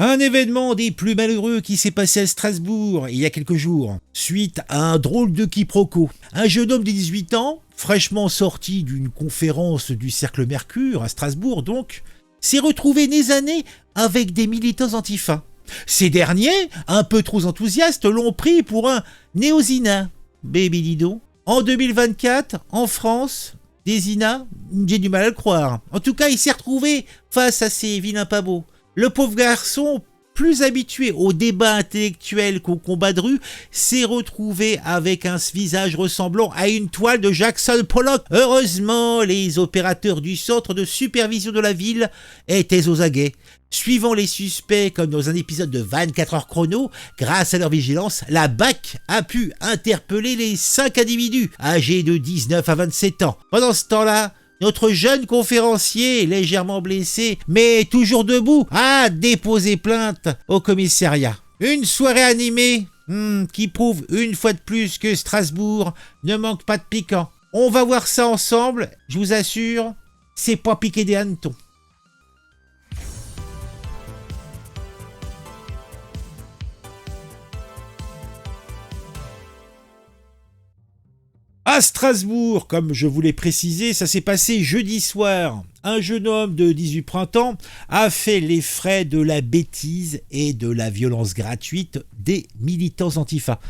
Un événement des plus malheureux qui s'est passé à Strasbourg il y a quelques jours, suite à un drôle de quiproquo. Un jeune homme de 18 ans, fraîchement sorti d'une conférence du Cercle Mercure à Strasbourg donc, s'est retrouvé nez à nez avec des militants antifa. Ces derniers, un peu trop enthousiastes, l'ont pris pour un néo-zina. Baby Dido. En 2024, en France, des zinas, j'ai du mal à le croire. En tout cas, il s'est retrouvé face à ces vilains pas beaux. Le pauvre garçon, plus habitué au débat intellectuel qu'au combat de rue, s'est retrouvé avec un visage ressemblant à une toile de Jackson Pollock. Heureusement, les opérateurs du centre de supervision de la ville étaient aux aguets. Suivant les suspects comme dans un épisode de 24 heures chrono, grâce à leur vigilance, la BAC a pu interpeller les 5 individus âgés de 19 à 27 ans. Pendant ce temps-là, notre jeune conférencier, légèrement blessé, mais toujours debout, a déposé plainte au commissariat. Une soirée animée qui prouve une fois de plus que Strasbourg ne manque pas de piquant. On va voir ça ensemble, je vous assure, c'est pas piqué des hannetons. À Strasbourg, comme je vous l'ai précisé, ça s'est passé jeudi soir. Un jeune homme de 18 printemps a fait les frais de la bêtise et de la violence gratuite des militants antifa.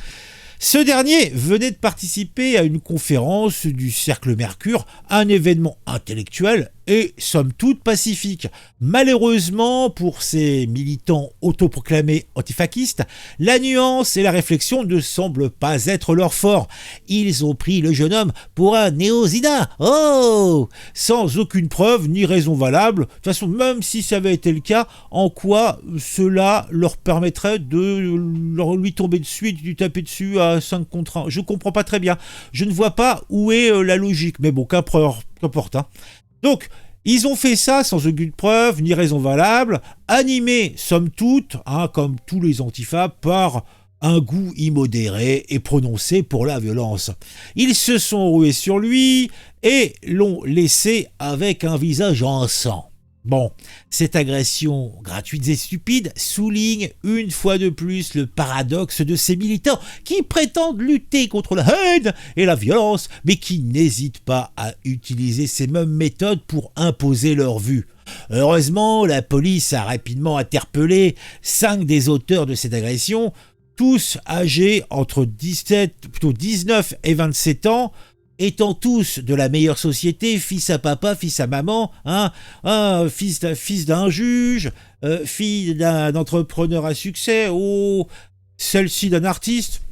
Ce dernier venait de participer à une conférence du Cercle Mercure, un événement intellectuel et somme toute pacifique. Malheureusement pour ces militants autoproclamés antifaquistes, la nuance et la réflexion ne semblent pas être leur fort. Ils ont pris le jeune homme pour un néo-zina, sans aucune preuve ni raison valable. De toute façon, même si ça avait été le cas, en quoi cela leur permettrait de lui tomber dessus et de lui taper dessus à 5 contre 1. Je comprends pas très bien. Je ne vois pas où est la logique. Mais bon, qu'importe. Donc, ils ont fait ça sans aucune preuve ni raison valable, animés, somme toute, comme tous les antifas, par un goût immodéré et prononcé pour la violence. Ils se sont rués sur lui et l'ont laissé avec un visage en sang. Bon, cette agression gratuite et stupide souligne une fois de plus le paradoxe de ces militants qui prétendent lutter contre la haine et la violence, mais qui n'hésitent pas à utiliser ces mêmes méthodes pour imposer leur vue. Heureusement, la police a rapidement interpellé 5 des auteurs de cette agression, tous âgés entre 19 et 27 ans, étant tous de la meilleure société, fils à papa, fils à maman, fils d'un juge, fille d'un entrepreneur à succès, celle-ci d'un artiste.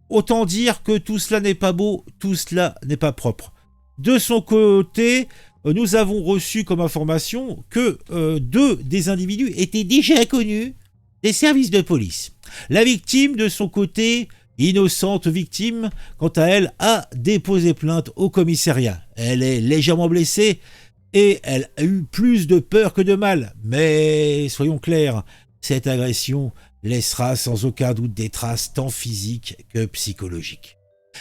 Autant dire que tout cela n'est pas beau, tout cela n'est pas propre. De son côté, nous avons reçu comme information que 2 des individus étaient déjà connus des services de police. La victime, de son côté, innocente victime, quant à elle, a déposé plainte au commissariat. Elle est légèrement blessée et elle a eu plus de peur que de mal. Mais soyons clairs, cette agression laissera sans aucun doute des traces tant physiques que psychologiques.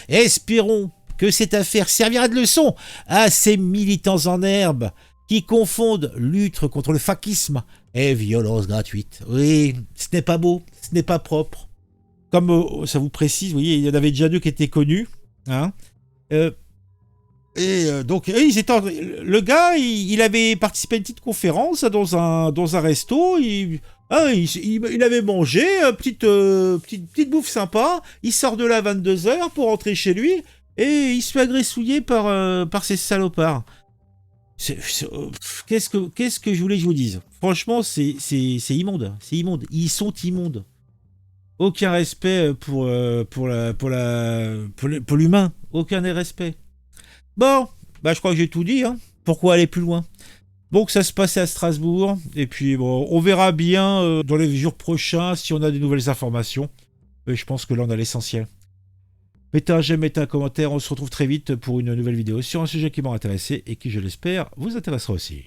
Espérons que cette affaire servira de leçon à ces militants en herbe qui confondent lutte contre le faquisme et violence gratuite. Oui, ce n'est pas beau, ce n'est pas propre. Comme ça vous précise, vous voyez, il y en avait déjà 2 qui étaient connus. Donc, le gars, il avait participé à une petite conférence dans un resto. Il avait mangé, petite bouffe sympa. Il sort de là à 22h pour rentrer chez lui et il se fait agressouiller par ces salopards. Qu'est-ce que je voulais que je vous dise ? Franchement, c'est immonde. C'est immonde. Ils sont immondes. Aucun respect pour l'humain. Aucun respect. Bon, je crois que j'ai tout dit. Pourquoi aller plus loin ? Donc ça se passait à Strasbourg. Et puis bon, on verra bien dans les jours prochains si on a des nouvelles informations. Mais je pense que là on a l'essentiel. Mettez un j'aime, mettez un commentaire. On se retrouve très vite pour une nouvelle vidéo sur un sujet qui m'a intéressé et qui, je l'espère, vous intéressera aussi.